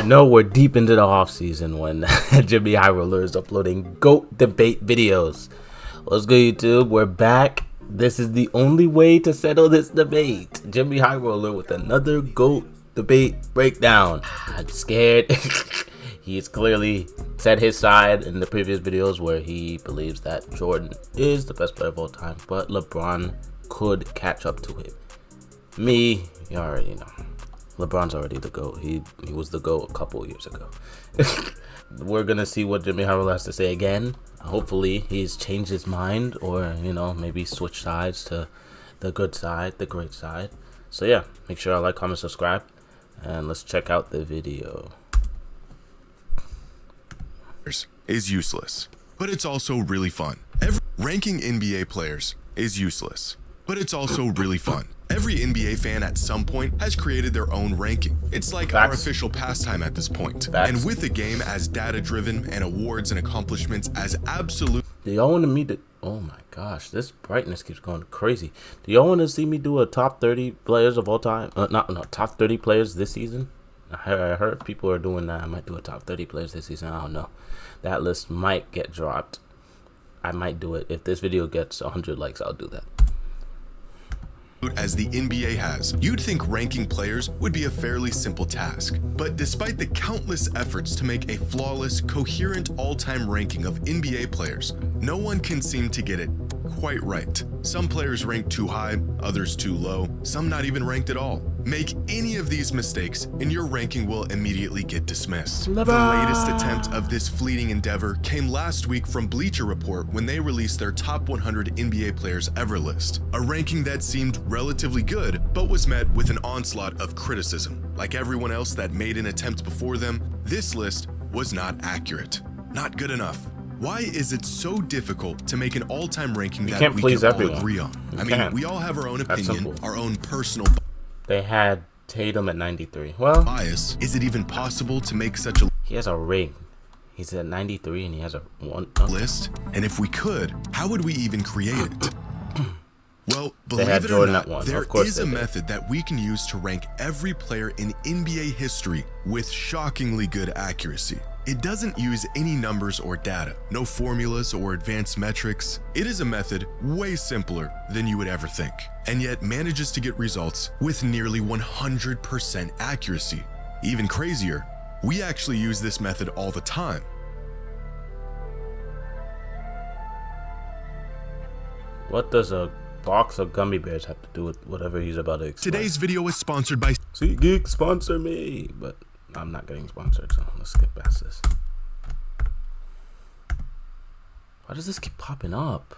You know we're deep into the off season when JxmyHighroller is uploading GOAT debate videos. What's good, YouTube? We're back. This is the only way to settle this debate. JxmyHighroller with another GOAT debate breakdown. I'm scared. He's clearly said his side in the previous videos where he believes that Jordan is the best player of all time, but LeBron could catch up to him. Me, you already know. LeBron's already the GOAT. He was the GOAT a couple years ago. We're gonna see what JxmyHighroller has to say again. Hopefully he's changed his mind, or maybe switch sides to the good side, the great side. So yeah, make sure you like, comment, subscribe, and let's check out the video. Is useless, but it's also really fun. Ranking NBA players is useless, but it's also really fun. Every NBA fan at some point has created their own ranking. It's like our official pastime at this point. And with the game as data-driven and awards and accomplishments as absolute... Do y'all want me to... Oh my gosh, this brightness keeps going crazy. Do y'all want to see me do a top 30 players of all time? Not top 30 players this season? I heard people are doing that. I might do a top 30 players this season. I don't know. That list might get dropped. I might do it. If this video gets 100 likes, I'll do that. As the NBA has, you'd think ranking players would be a fairly simple task. But despite the countless efforts to make a flawless, coherent all-time ranking of NBA players, no one can seem to get it quite right. Some players ranked too high, others too low, some not even ranked at all. Make any of these mistakes and your ranking will immediately get dismissed. LeBron. The latest attempt of this fleeting endeavor came last week from Bleacher Report when they released their top 100 NBA players ever list. A ranking that seemed relatively good, but was met with an onslaught of criticism. Like everyone else that made an attempt before them, this list was not accurate. Not good enough. Why is it so difficult to make an all-time ranking that we can all agree on? I mean, we all have our own opinion, our own personal... They had Tatum at 93. Well, bias. Is it even possible to make such a... He has a ring. He's at 93 and he has a list? And if we could, how would we even create it? Well, believe it or not, there is a method that we can use to rank every player in NBA history with shockingly good accuracy. It doesn't use any numbers or data, no formulas or advanced metrics. It is a method way simpler than you would ever think, and yet manages to get results with nearly 100% accuracy. Even crazier, we actually use this method all the time. What does a box of gummy bears have to do with whatever he's about to explain? Today's video is sponsored by SeatGeek. Sponsor me, but I'm not getting sponsored, so let's skip past this. Why does this keep popping up?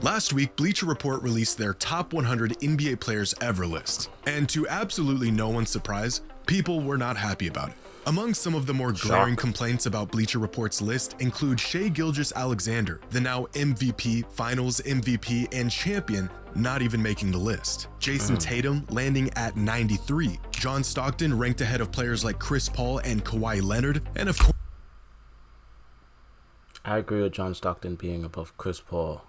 Last week, Bleacher Report released their top 100 NBA players ever list. And to absolutely no one's surprise, people were not happy about it. Among some of the more glaring complaints about Bleacher Report's list include Shai Gilgeous-Alexander, the now MVP, Finals MVP, and champion, not even making the list. Jason Tatum landing at 93. John Stockton ranked ahead of players like Chris Paul and Kawhi Leonard, and of course... I agree with John Stockton being above Chris Paul.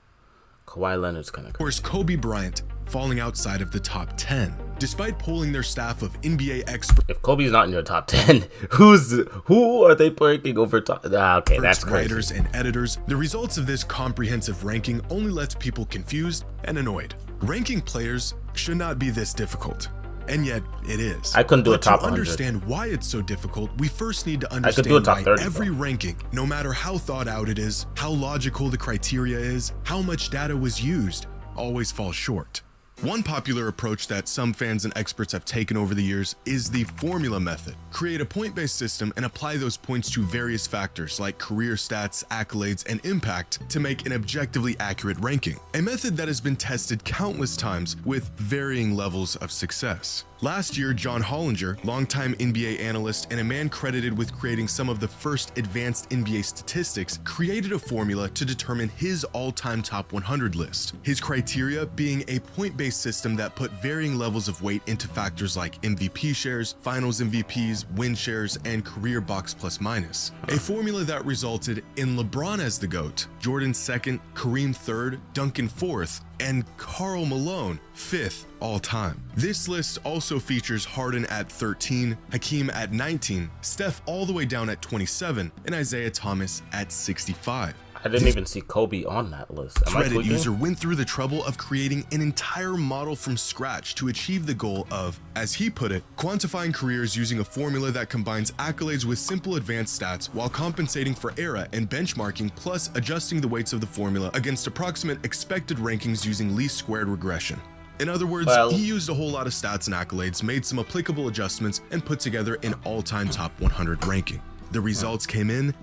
Kawhi Leonard's kind of crazy. Of course, Kobe Bryant falling outside of the top 10. Despite polling their staff of NBA experts... If Kobe's not in your top 10, who are they ranking over top? Okay, that's crazy. Writers and editors, the results of this comprehensive ranking only lets people confused and annoyed. Ranking players should not be this difficult. And yet, it is. I couldn't do a top 100. To understand why it's so difficult, we first need to understand why every ranking, no matter how thought out it is, how logical the criteria is, how much data was used, always falls short. One popular approach that some fans and experts have taken over the years is the formula method. Create a point-based system and apply those points to various factors like career stats, accolades, and impact to make an objectively accurate ranking. A method that has been tested countless times with varying levels of success. Last year, John Hollinger, longtime NBA analyst and a man credited with creating some of the first advanced NBA statistics, created a formula to determine his all-time top 100 list. His criteria being a point-based point-based system that put varying levels of weight into factors like MVP shares, finals MVPs, win shares, and career box plus minus. A formula that resulted in LeBron as the GOAT, Jordan second, Kareem third, Duncan fourth, and Karl Malone 5th all-time. This list also features Harden at 13, Hakeem at 19, Steph all the way down at 27, and Isaiah Thomas at 65. I didn't even see Kobe on that list. Reddit user went through the trouble of creating an entire model from scratch to achieve the goal of, as he put it, quantifying careers using a formula that combines accolades with simple advanced stats while compensating for era and benchmarking, plus adjusting the weights of the formula against approximate expected rankings using least squared regression. In other words, he used a whole lot of stats and accolades, made some applicable adjustments, and put together an all-time top 100 ranking. The results came in,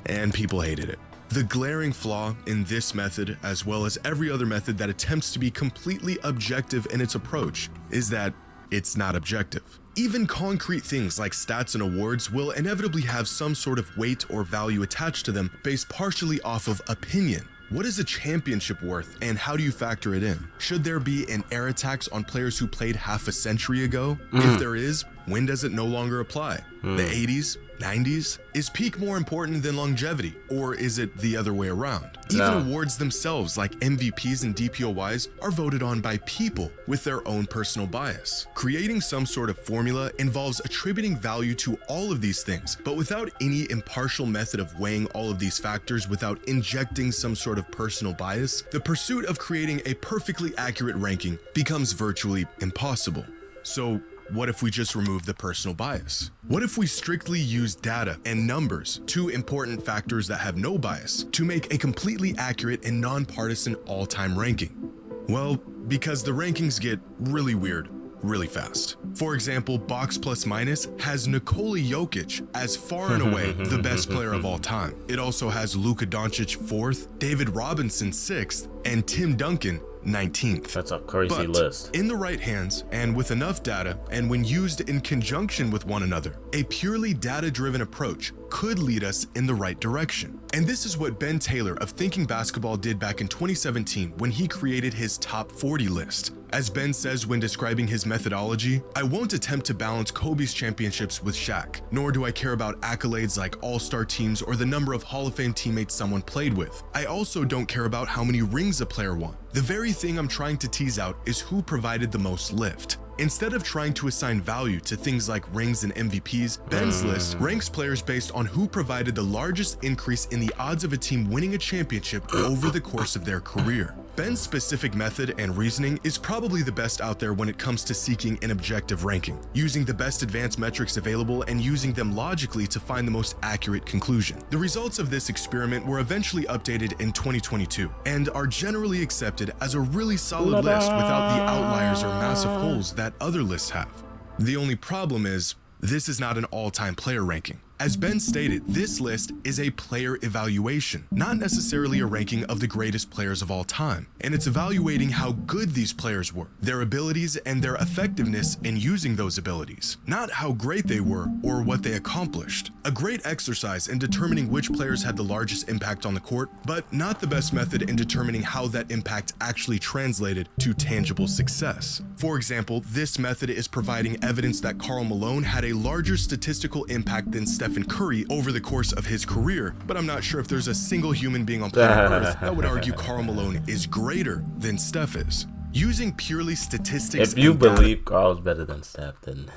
and people hated it. The glaring flaw in this method, as well as every other method that attempts to be completely objective in its approach, is that it's not objective. Even concrete things like stats and awards will inevitably have some sort of weight or value attached to them based partially off of opinion. What is a championship worth, and how do you factor it in? Should there be an era tax on players who played half a century ago? If there is, when does it no longer apply? The 80s? 90s? Is peak more important than longevity, or is it the other way around? Even awards themselves, like MVPs and DPOYs, are voted on by people with their own personal bias. Creating some sort of formula involves attributing value to all of these things, but without any impartial method of weighing all of these factors without injecting some sort of personal bias, the pursuit of creating a perfectly accurate ranking becomes virtually impossible. So, what if we just remove the personal bias? What if we strictly use data and numbers, two important factors that have no bias, to make a completely accurate and nonpartisan all-time ranking? Well, because the rankings get really weird really fast. For example, Box Plus Minus has Nikola Jokic as far and away the best player of all time. It also has Luka Doncic 4th, David Robinson 6th, and Tim Duncan 19th. That's a crazy list. In the right hands, and with enough data, and when used in conjunction with one another, a purely data-driven approach could lead us in the right direction. And this is what Ben Taylor of Thinking Basketball did back in 2017 when he created his top 40 list. As Ben says when describing his methodology, I won't attempt to balance Kobe's championships with Shaq, nor do I care about accolades like all-star teams or the number of Hall of Fame teammates someone played with. I also don't care about how many rings a player won. The very thing I'm trying to tease out is who provided the most lift. Instead of trying to assign value to things like rings and MVPs, Ben's list ranks players based on who provided the largest increase in the odds of a team winning a championship over the course of their career. Ben's specific method and reasoning is probably the best out there when it comes to seeking an objective ranking, using the best advanced metrics available and using them logically to find the most accurate conclusion. The results of this experiment were eventually updated in 2022 and are generally accepted as a really solid list without the outliers or massive holes that other lists have. The only problem is, this is not an all-time player ranking. As Ben stated, this list is a player evaluation, not necessarily a ranking of the greatest players of all time, and it's evaluating how good these players were, their abilities and their effectiveness in using those abilities, not how great they were or what they accomplished. A great exercise in determining which players had the largest impact on the court, but not the best method in determining how that impact actually translated to tangible success. For example, this method is providing evidence that Karl Malone had a larger statistical impact than Stephen Curry over the course of his career, but I'm not sure if there's a single human being on planet Earth that would argue Karl Malone is greater than Steph is. Using purely statistics, if you believe Karl's better than Steph, then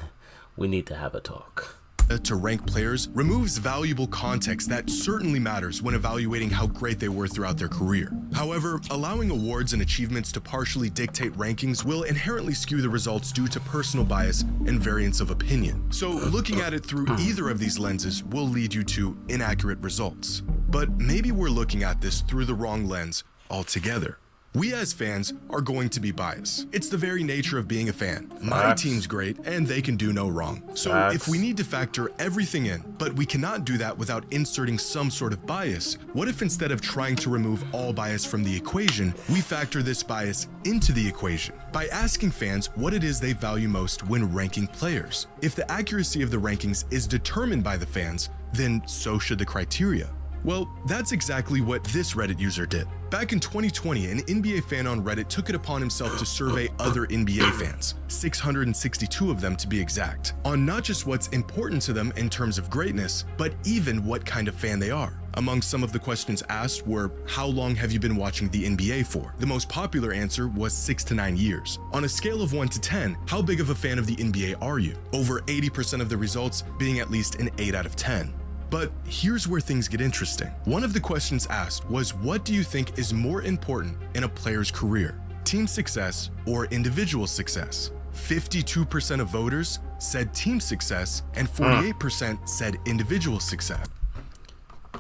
we need to have a talk. To rank players removes valuable context that certainly matters when evaluating how great they were throughout their career. However, allowing awards and achievements to partially dictate rankings will inherently skew the results due to personal bias and variance of opinion. So looking at it through either of these lenses will lead you to inaccurate results. But maybe we're looking at this through the wrong lens altogether. We as fans are going to be biased. It's the very nature of being a fan. My team's great and they can do no wrong. So if we need to factor everything in, but we cannot do that without inserting some sort of bias, what if instead of trying to remove all bias from the equation, we factor this bias into the equation by asking fans what it is they value most when ranking players? If the accuracy of the rankings is determined by the fans, then so should the criteria. Well, that's exactly what this Reddit user did. Back in 2020, an NBA fan on Reddit took it upon himself to survey other NBA fans, 662 of them to be exact, on not just what's important to them in terms of greatness, but even what kind of fan they are. Among some of the questions asked were, how long have you been watching the NBA for? The most popular answer was 6 to 9 years. On a scale of 1 to 10, how big of a fan of the NBA are you? Over 80% of the results being at least an 8 out of 10. But here's where things get interesting. One of the questions asked was, what do you think is more important in a player's career? Team success or individual success? 52% of voters said team success and 48% said individual success.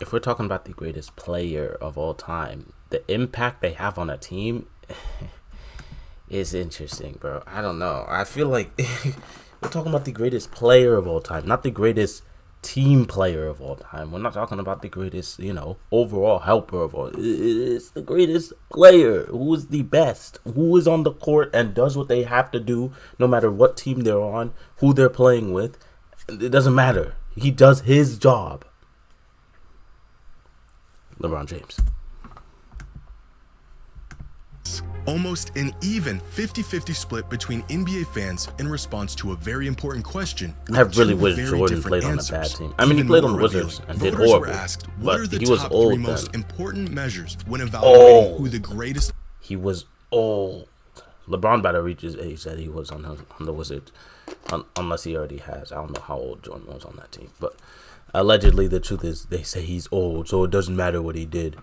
If we're talking about the greatest player of all time, the impact they have on a team is interesting, bro. I don't know. I feel like we're talking about the greatest player of all time, not the greatest team player of all time. We're not talking about the greatest, overall helper of all. It's the greatest player. Who is the best? Who is on the court and does what they have to do, no matter what team they're on, who they're playing with. It doesn't matter. He does his job. LeBron James. Almost an even 50-50 split between NBA fans in response to a very important question. I really wish Jordan played on a bad team. I mean, he played on the Wizards and did horrible, but he was old then. Most important measures when evaluating who the greatest. He was old. LeBron better reach his age that he was on the Wizards, unless he already has. I don't know how old Jordan was on that team, but allegedly the truth is they say he's old, so it doesn't matter what he did.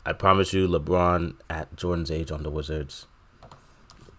I promise you, LeBron at Jordan's age on the Wizards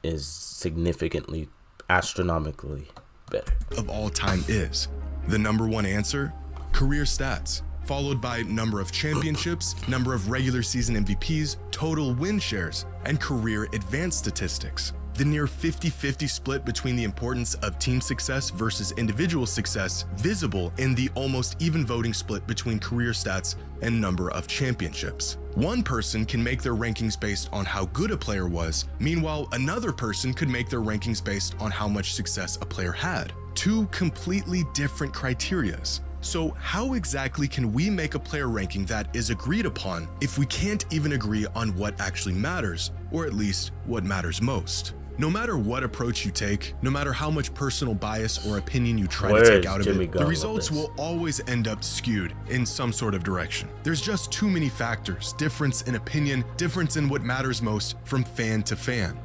is significantly, astronomically better. Of all time is the number one answer, career stats, followed by number of championships, number of regular season MVPs, total win shares, and career advanced statistics. The near 50-50 split between the importance of team success versus individual success visible in the almost even voting split between career stats and number of championships. One person can make their rankings based on how good a player was, meanwhile another person could make their rankings based on how much success a player had. Two completely different criterias. So how exactly can we make a player ranking that is agreed upon if we can't even agree on what actually matters, or at least what matters most? No matter what approach you take, no matter how much personal bias or opinion you try to take out of it, the results will always end up skewed in some sort of direction. There's just too many factors, difference in opinion, difference in what matters most from fan to fan.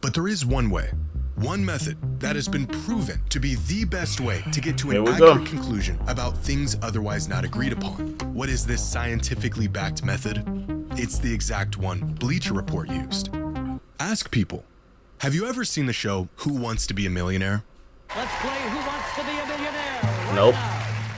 But there is one way, one method that has been proven to be the best way to get to an accurate conclusion about things otherwise not agreed upon. What is this scientifically backed method? It's the exact one Bleacher Report used. Ask people, have you ever seen the show Who Wants to Be a Millionaire? Let's play Who Wants to Be a Millionaire. Nope.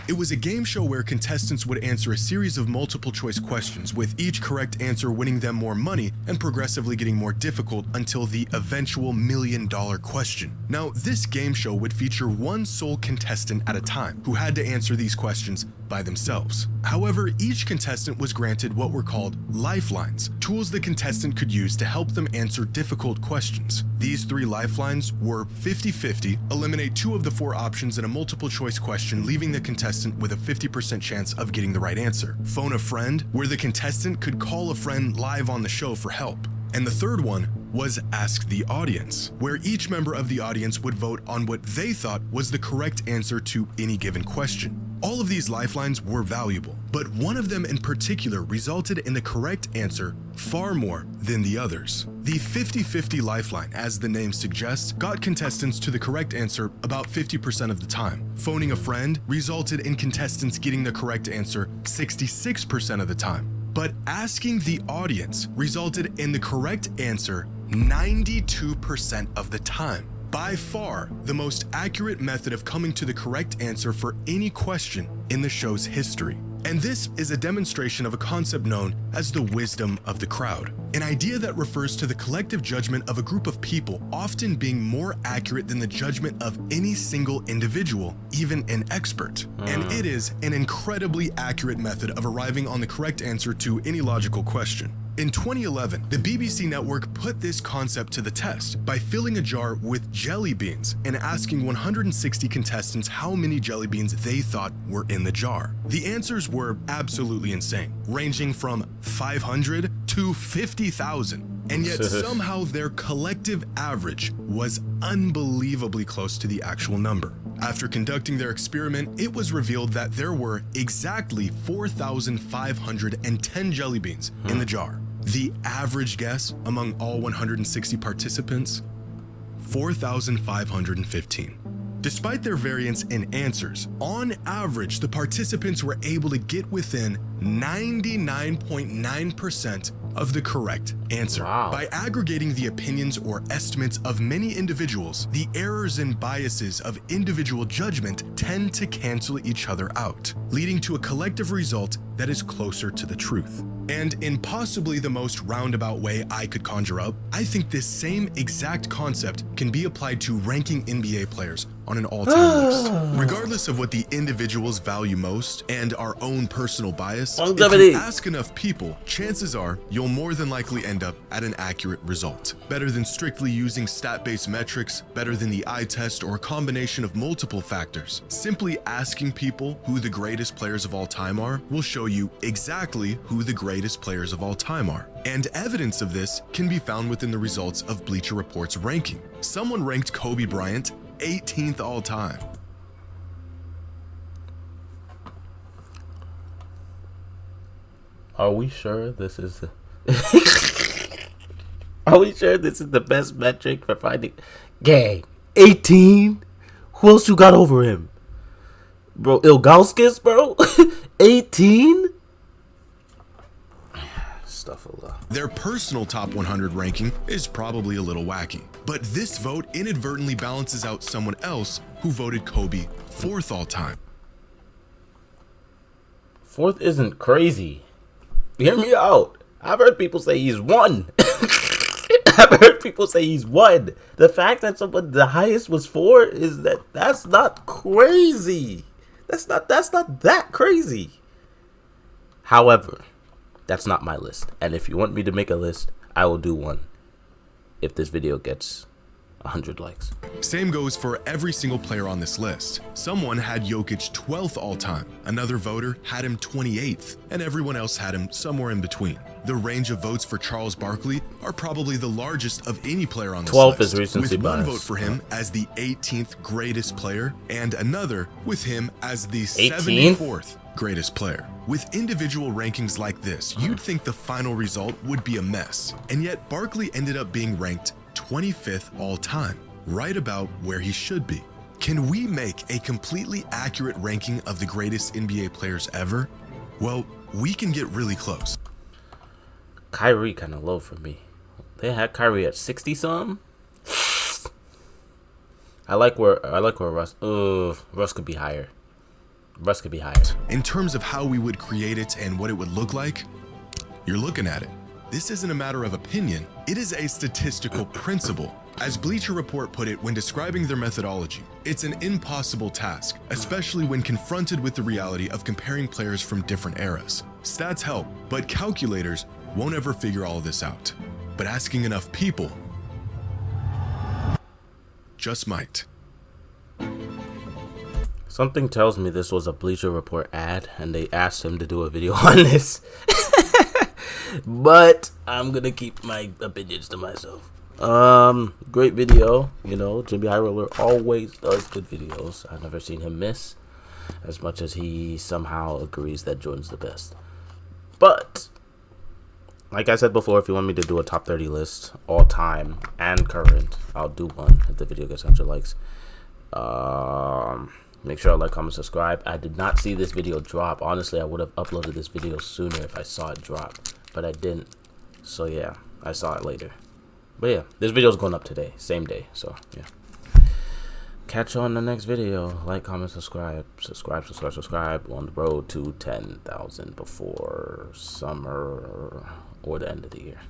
It was a game show where contestants would answer a series of multiple choice questions, with each correct answer winning them more money and progressively getting more difficult until the eventual $1 million question. Now, this game show would feature one sole contestant at a time who had to answer these questions by themselves. However, each contestant was granted what were called lifelines, tools the contestant could use to help them answer difficult questions. These 3 lifelines were 50-50, eliminate 2 of the 4 options in a multiple choice question, leaving the contestant with a 50% chance of getting the right answer. Phone a friend, where the contestant could call a friend live on the show for help. And the third one was Ask the Audience, where each member of the audience would vote on what they thought was the correct answer to any given question. All of these lifelines were valuable, but one of them in particular resulted in the correct answer far more than the others. The 50-50 lifeline, as the name suggests, got contestants to the correct answer about 50% of the time. Phoning a friend resulted in contestants getting the correct answer 66% of the time. But asking the audience resulted in the correct answer 92% of the time. By far, the most accurate method of coming to the correct answer for any question in the show's history. And this is a demonstration of a concept known as the wisdom of the crowd, an idea that refers to the collective judgment of a group of people often being more accurate than the judgment of any single individual, even an expert. And it is an incredibly accurate method of arriving on the correct answer to any logical question. In 2011, the BBC network put this concept to the test by filling a jar with jelly beans and asking 160 contestants how many jelly beans they thought were in the jar. The answers were absolutely insane, ranging from 500 to 50,000. And yet somehow their collective average was unbelievably close to the actual number. After conducting their experiment, it was revealed that there were exactly 4,510 jelly beans in the jar. The average guess among all 160 participants, 4,515. Despite their variance in answers, on average, the participants were able to get within 99.9% of the correct answer. Wow. By aggregating the opinions or estimates of many individuals, the errors and biases of individual judgment tend to cancel each other out, leading to a collective result that is closer to the truth. And in possibly the most roundabout way I could conjure up, I think this same exact concept can be applied to ranking NBA players on an all-time list. Regardless of what the individuals value most and our own personal bias, if you ask enough people, chances are you'll more than likely end up at an accurate result. Better than strictly using stat-based metrics, better than the eye test or a combination of multiple factors. Simply asking people who the greatest players of all time are will show you exactly who the greatest players of all time are. And evidence of this can be found within the results of Bleacher Report's ranking. Someone ranked Kobe Bryant 18th all time. Are we sure this is Are we sure this is the best metric for finding gang? 18? Who else you got over him? Bro, Ilgauskas, bro? 18? Their personal top 100 ranking is probably a little wacky, but this vote inadvertently balances out someone else who voted Kobe 4th all time. 4th isn't crazy. Hear me out. I've heard people say he's 1. I've heard people say he's 1. The fact that someone the highest was 4 is that's not crazy. That's not that crazy. However, that's not my list. And if you want me to make a list, I will do one if this video gets 100 likes. Same goes for every single player on this list. Someone had Jokic 12th all time, another voter had him 28th, and everyone else had him somewhere in between. The range of votes for Charles Barkley are probably the largest of any player on this 12 list, is recency with one bias. vote for him as the 18th greatest player and another with him as the 18th? 74th greatest player. With individual rankings like this, you'd think the final result would be a mess, and yet Barkley ended up being ranked 25th all time, right about where he should be. Can we make a completely accurate ranking of the greatest NBA players ever? Well, we can get really close. Kyrie kind of low for me. They had Kyrie at 60 something. I like where Russ. Russ could be higher. Russ could be higher. In terms of how we would create it and what it would look like, you're looking at it. This isn't a matter of opinion, it is a statistical principle. As Bleacher Report put it when describing their methodology, it's an impossible task, especially when confronted with the reality of comparing players from different eras. Stats help, but calculators won't ever figure all of this out. But asking enough people just might. Something tells me this was a Bleacher Report ad and they asked him to do a video on this. But I'm gonna keep my opinions to myself. Great video. You know, JxmyHighroller always does good videos. I've never seen him miss, as much as he somehow agrees that Jordan's the best. But like I said before, if you want me to do a top 30 list, all time and current, I'll do one if the video gets 100 likes. Make sure to like, comment, subscribe. I did not see this video drop. Honestly, I would have uploaded this video sooner if I saw it drop, but I didn't. So yeah, I saw it later. But yeah, this video is going up today, same day. So yeah, catch you on the next video. Like, comment, subscribe. On the road to 10,000 before summer or the end of the year.